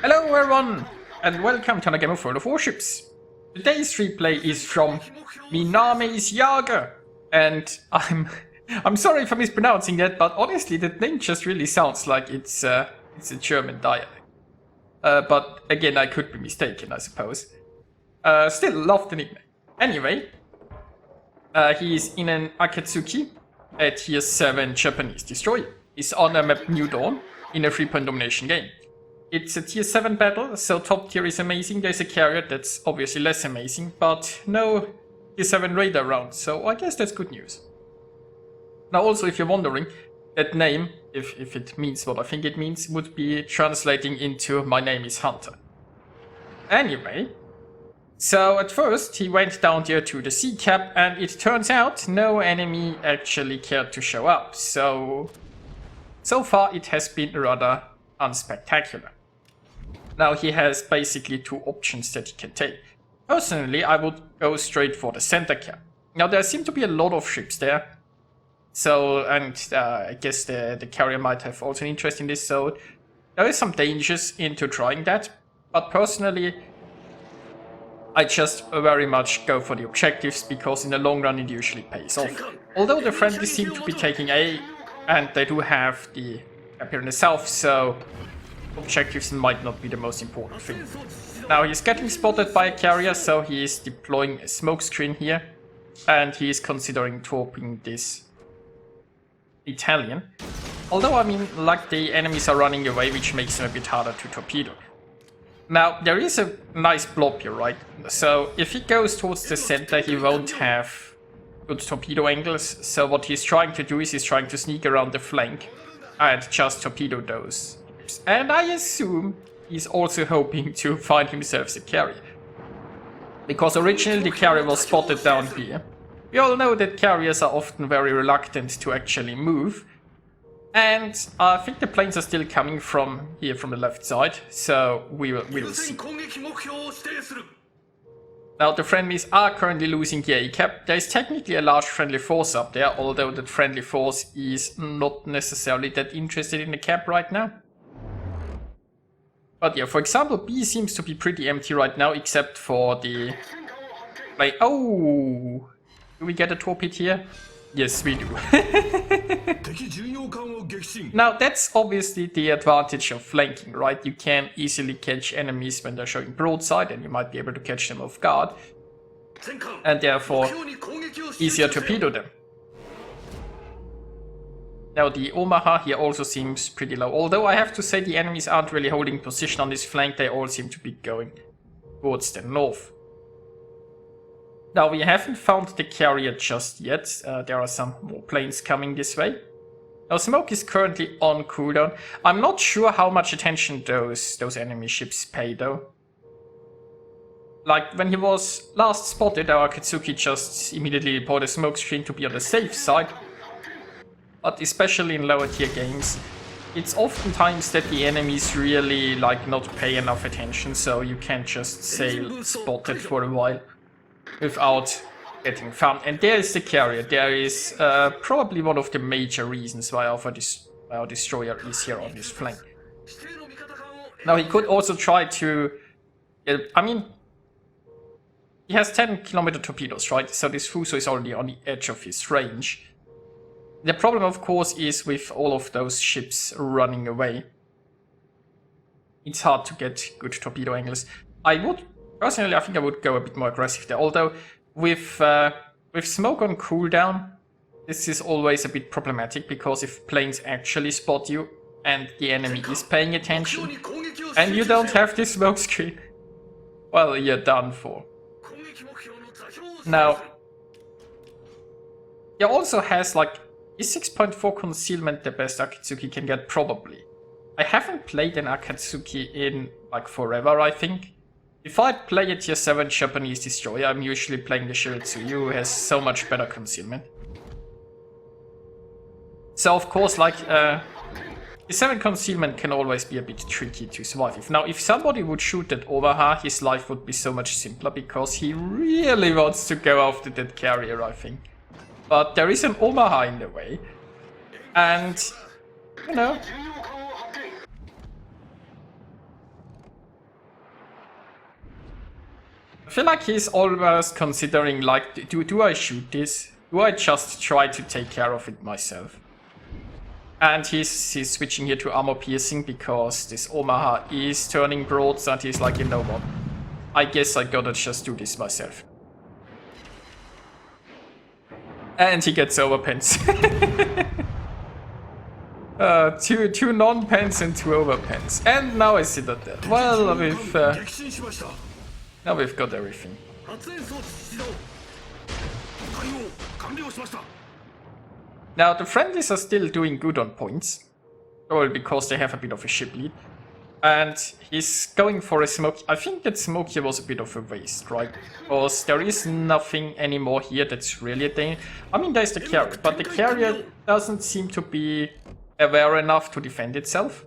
Hello everyone, and welcome to another game of World of Warships. Today's replay is from MiNameisJager, and I'm sorry for mispronouncing that, but honestly that name just really sounds like it's a German dialect. But again, I could be mistaken, I suppose. Still love the nickname. Anyway, he's in an Akatsuki, a tier 7 Japanese destroyer. He's on a map New Dawn in a 3-point domination game. It's a tier 7 battle, so top tier is amazing. There's a carrier that's obviously less amazing, but no tier 7 radar round, so I guess that's good news. Now also, if you're wondering, that name, if it means what I think it means, would be translating into my name is Hunter. Anyway, so at first he went down there to the sea cap, and it turns out no enemy actually cared to show up, so far it has been rather unspectacular. Now he has basically two options that he can take. Personally, I would go straight for the center cap. Now there seem to be a lot of ships there, so I guess the carrier might have also an interest in this, so there is some dangers into trying that, but personally I just very much go for the objectives, because in the long run it usually pays off. Although the friendlies seem to be taking A, and they do have the cap here in the south, so objectives might not be the most important thing. Now he's getting spotted by a carrier, so he is deploying a smoke screen here, and he is considering torping this Italian. Although, I mean, like, the enemies are running away, which makes them a bit harder to torpedo. Now, there is a nice blob here, right? So if he goes towards the center, he won't have good torpedo angles, so what he's trying to do is he's trying to sneak around the flank and just torpedo those. And I assume he's also hoping to find himself a carrier, because originally the carrier was spotted down here. We all know that carriers are often very reluctant to actually move, and I think the planes are still coming from here from the left side, so we will see. Now the friendlies are currently losing the A cap. There is technically a large friendly force up there, although that friendly force is not necessarily that interested in the cap right now. But yeah, for example, B seems to be pretty empty right now, except for the plane. Oh! Do we get a torpedo here? Yes, we do. Now, that's obviously the advantage of flanking, right? You can easily catch enemies when they're showing broadside, and you might be able to catch them off guard, and therefore easier to torpedo them. Now the Omaha here also seems pretty low, although I have to say the enemies aren't really holding position on this flank, they all seem to be going towards the north. Now we haven't found the carrier just yet, there are some more planes coming this way. Now smoke is currently on cooldown. I'm not sure how much attention those enemy ships pay though. Like when he was last spotted, our Akatsuki just immediately deployed a smoke screen to be on the safe side. But especially in lower tier games, it's oftentimes that the enemies really not pay enough attention, so you can't just sail spotted for a while without getting found. And there is the carrier. There is probably one of the major reasons why our destroyer is here on this flank. Now he could also try to, I mean, he has 10-kilometer torpedoes, right? So this Fuso is already on the edge of his range. The problem, of course, is with all of those ships running away, it's hard to get good torpedo angles. Personally, I think I would go a bit more aggressive there. Although, with smoke on cooldown, this is always a bit problematic, because if planes actually spot you, and the enemy is paying attention, and you don't have this smoke screen, well, you're done for. Now, he also has, is 6.4 concealment the best Akatsuki can get? Probably. I haven't played an Akatsuki in forever, I think. If I play a tier 7 Japanese destroyer, I'm usually playing the Shiritsuyu, who has so much better concealment. So of course, tier 7 concealment can always be a bit tricky to survive. Now, if somebody would shoot that Omaha, his life would be so much simpler, because he really wants to go after that carrier, I think. But there is an Omaha in the way, and, you know, feel like he's always considering, like, do I shoot this? Do I just try to take care of it myself? And he's switching here to armor piercing because this Omaha is turning broadside. He's like, you know what? I guess I gotta just do this myself. And he gets overpens. Two non-pens and 2 overpens. And now I see that. Well, now we've got everything. Now the friendlies are still doing good on points. Probably because they have a bit of a ship lead. And he's going for a smoke. I think that smoke here was a bit of a waste, right? Because there is nothing anymore here that's really a thing. I mean, there's the carrier, but the carrier doesn't seem to be aware enough to defend itself.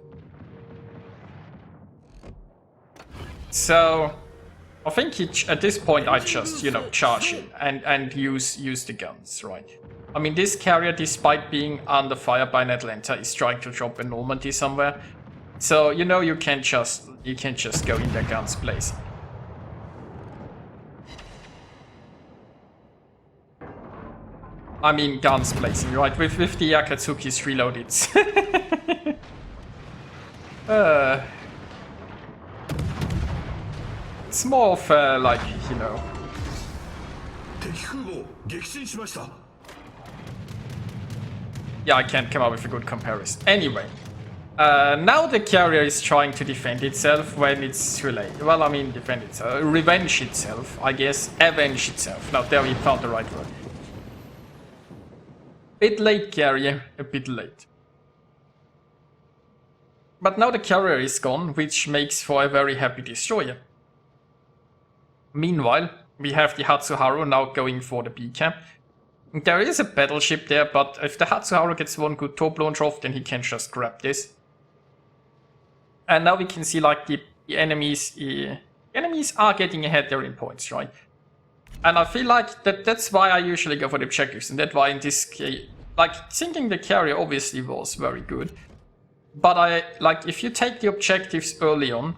So I think at this point I just, you know, charge in and use the guns, right? I mean, this carrier, despite being under fire by an Atlanta, is trying to drop a Normandy somewhere. So, you know, you can't just go in their guns blazing. I mean, guns blazing, right? With the Akatsuki's reloaded. It's more of like, you know. Yeah, I can't come up with a good comparison. Anyway. Now the carrier is trying to defend itself when it's too late. Well, I mean, defend itself. Revenge itself, I guess. Avenge itself. Now, there we found the right word. Bit late, carrier. A bit late. But now the carrier is gone, which makes for a very happy destroyer. Meanwhile, we have the Hatsuharu now going for the B camp. There is a battleship there, but if the Hatsuharu gets one good top launch off, then he can just grab this. And now we can see, like, the enemies are getting ahead there in points, right? And I feel like that's why I usually go for the objectives, and that's why in this case, like, sinking the carrier obviously was very good. But if you take the objectives early on,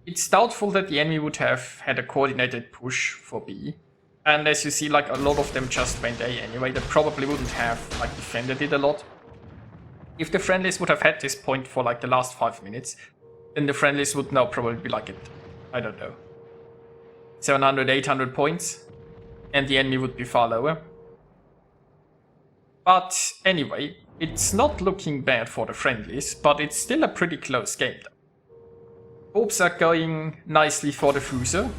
it's doubtful that the enemy would have had a coordinated push for B. And as you see, like, a lot of them just went A anyway. They probably wouldn't have, like, defended it a lot. If the friendlies would have had this point for, like, the last 5 minutes, then the friendlies would now probably be like at, I don't know, 700, 800 points, and the enemy would be far lower. But anyway, it's not looking bad for the friendlies, but it's still a pretty close game. Hopes are going nicely for the Fuso.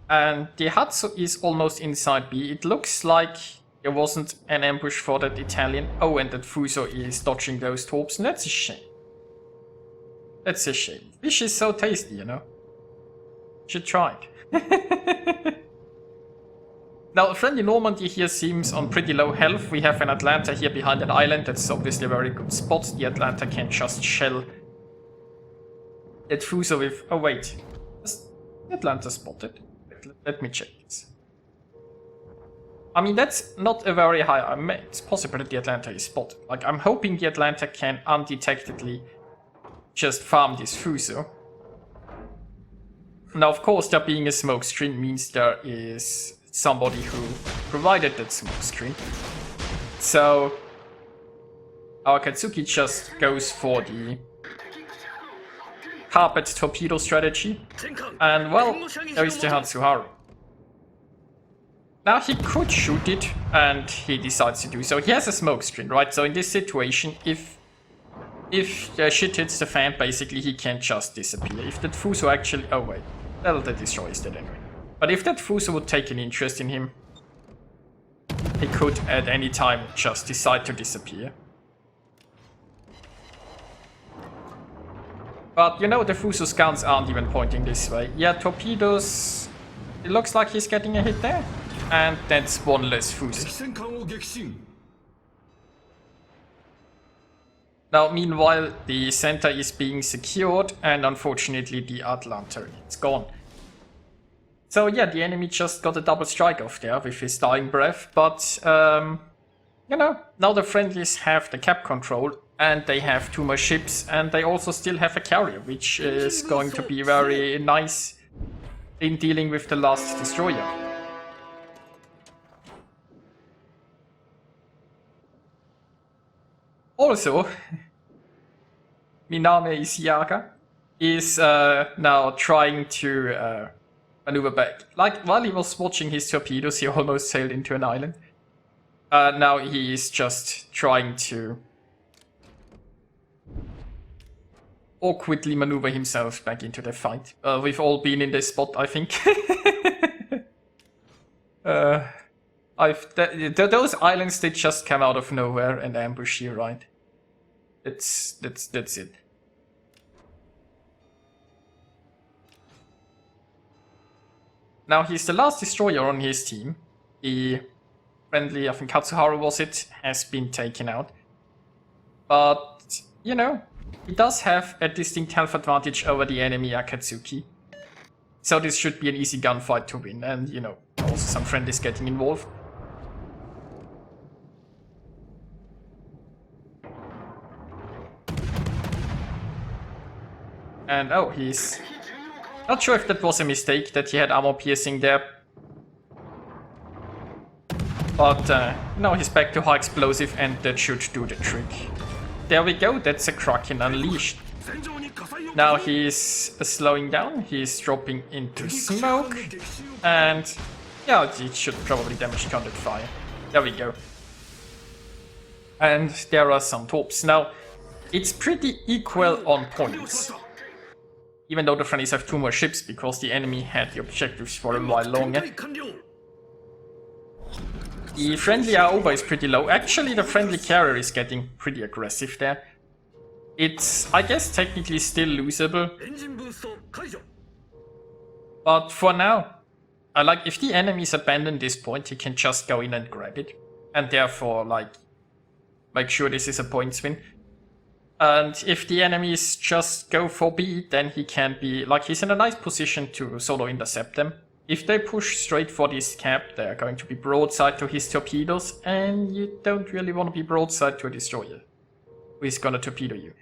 And the Hatsu is almost inside B. It looks like there wasn't an ambush for that Italian. Oh, and that Fuso is dodging those torps, and that's a shame. That's a shame. Fish is so tasty, you know. Should try it. Now, friendly Normandy here seems on pretty low health. We have an Atlanta here behind an island. That's obviously a very good spot. The Atlanta can just shell that Fuso with... Oh, wait. Is the Atlanta spotted? Let me check this. I mean, that's not a very high... I mean, it's possible that the Atlanta is spotted. Like, I'm hoping the Atlanta can undetectedly just farm this Fuso. Now, of course, there being a smoke screen means there is somebody who provided that smoke screen. So our Akatsuki just goes for the carpet torpedo strategy. And well, there is the Hatsuharu. Now he could shoot it, and he decides to do so. He has a smoke screen, right? So in this situation, if shit hits the fan, basically he can't just disappear. If that Fuso actually... Oh wait, that destroys that anyway. But if that Fuso would take an interest in him, he could at any time just decide to disappear. But you know, the Fuso's guns aren't even pointing this way. Yeah, torpedoes... It looks like he's getting a hit there. And that's one less Fuso. Now, meanwhile, the center is being secured, and unfortunately the Atlanta is gone. So yeah, the enemy just got a double strike off there with his dying breath, but you know, now the friendlies have the cap control, And they have 2 more ships, and they also still have a carrier, which is going to be very nice in dealing with the last destroyer. Also, MiNameisJager is now trying to maneuver back. Like, while he was watching his torpedoes, he almost sailed into an island. Now he is just trying to awkwardly maneuver himself back into the fight. We've all been in this spot, I think. Those islands, they just come out of nowhere and ambush you, right? That's it. Now he's the last destroyer on his team. The friendly, I think Katsuharu was it, has been taken out. But, you know, he does have a distinct health advantage over the enemy Akatsuki. So this should be an easy gunfight to win, and, you know, also some friendlies getting involved. And oh, he's not sure if that was a mistake that he had armor piercing there. But now he's back to high explosive, and that should do the trick. There we go, that's a Kraken unleashed. Now he's slowing down, he's dropping into smoke, and yeah, it should probably damage counted fire. There we go. And there are some torps. Now, it's pretty equal on points. Even though the friendlies have 2 more ships, because the enemy had the objectives for a while longer. The friendly Aoba is pretty low. Actually, the friendly carrier is getting pretty aggressive there. It's, I guess, technically still losable. But for now, like, if the enemies abandon this point, he can just go in and grab it. And therefore, like, make sure this is a points win. And if the enemies just go for B, then he can be, like, he's in a nice position to solo intercept them. If they push straight for this cap, they're going to be broadside to his torpedoes, and you don't really want to be broadside to a destroyer who is gonna torpedo you.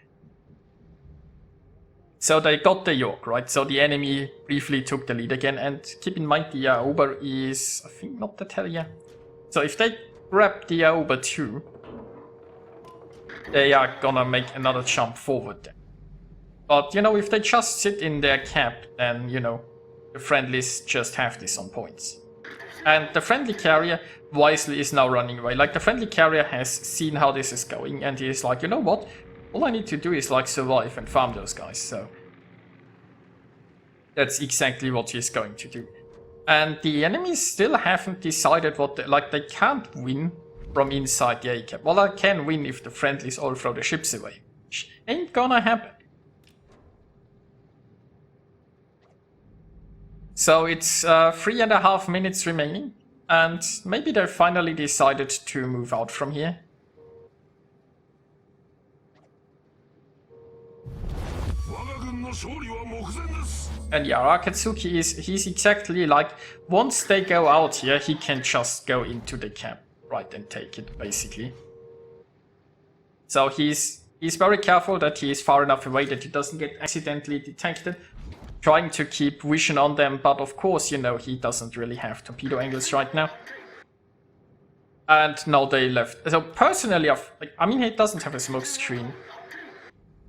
So they got the York, right? So the enemy briefly took the lead again, and keep in mind the Aoba is, I think, not that hell, yeah. So if they grab the Aoba too, they are gonna make another jump forward then. But, you know, if they just sit in their cap, then, you know, the friendlies just have this on points. And the friendly carrier wisely is now running away. Like, the friendly carrier has seen how this is going, and he's like, you know what? All I need to do is, like, survive and farm those guys, so that's exactly what he's going to do. And the enemies still haven't decided what they can't win from inside the A-cap. Well, I can win if the friendlies all throw the ships away, which ain't gonna happen. So it's 3.5 minutes remaining, and maybe they finally decided to move out from here. And yeah, Akatsuki he's exactly like, once they go out here, he can just go into the cap, right, and take it, basically. So he's very careful that he is far enough away that he doesn't get accidentally detected, trying to keep vision on them, but of course, you know, he doesn't really have torpedo angles right now. And now they left. So personally, I mean, he doesn't have a smoke screen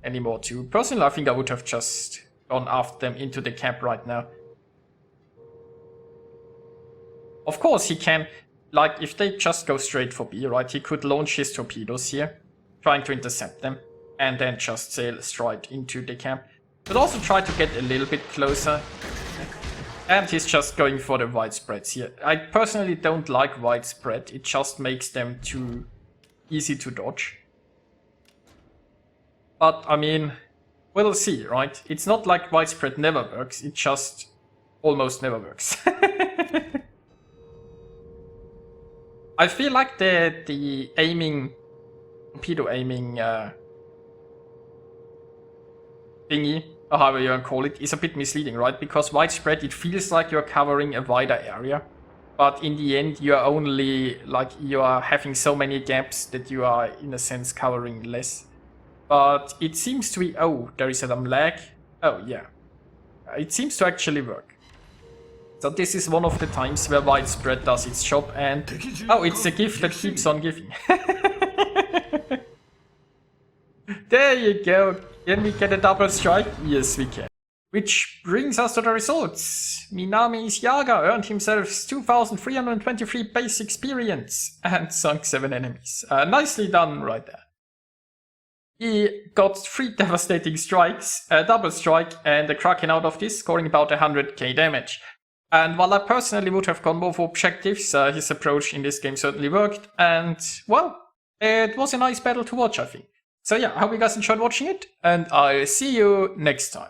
anymore too. Personally, I think I would have just gone after them into the cap right now. Of course, he can, like, if they just go straight for B, right, he could launch his torpedoes here, trying to intercept them, and then just sail straight into the cap. But also try to get a little bit closer. And he's just going for the widespreads here. I personally don't like widespread, it just makes them too easy to dodge. But, I mean, we'll see, right? It's not like widespread never works, it just almost never works. I feel like the aiming, torpedo aiming thingy, or however you want to call it, is a bit misleading, right? Because widespread, it feels like you're covering a wider area. But in the end, you're only, like, you are having so many gaps that you are, in a sense, covering less. but it seems to be... Oh, there is some lag. Oh, yeah. It seems to actually work. So this is one of the times where widespread does its job, and... Oh, it's a gift that keeps on giving. There you go. Can we get a double strike? Yes, we can. Which brings us to the results. MiNameisJager earned himself 2,323 base experience and sunk 7 enemies. Nicely done right there. He got 3 devastating strikes, a double strike and a Kraken out of this, scoring about 100k damage. And while I personally would have gone more for objectives, his approach in this game certainly worked, and well, it was a nice battle to watch, I think. So yeah, I hope you guys enjoyed watching it, and I'll see you next time.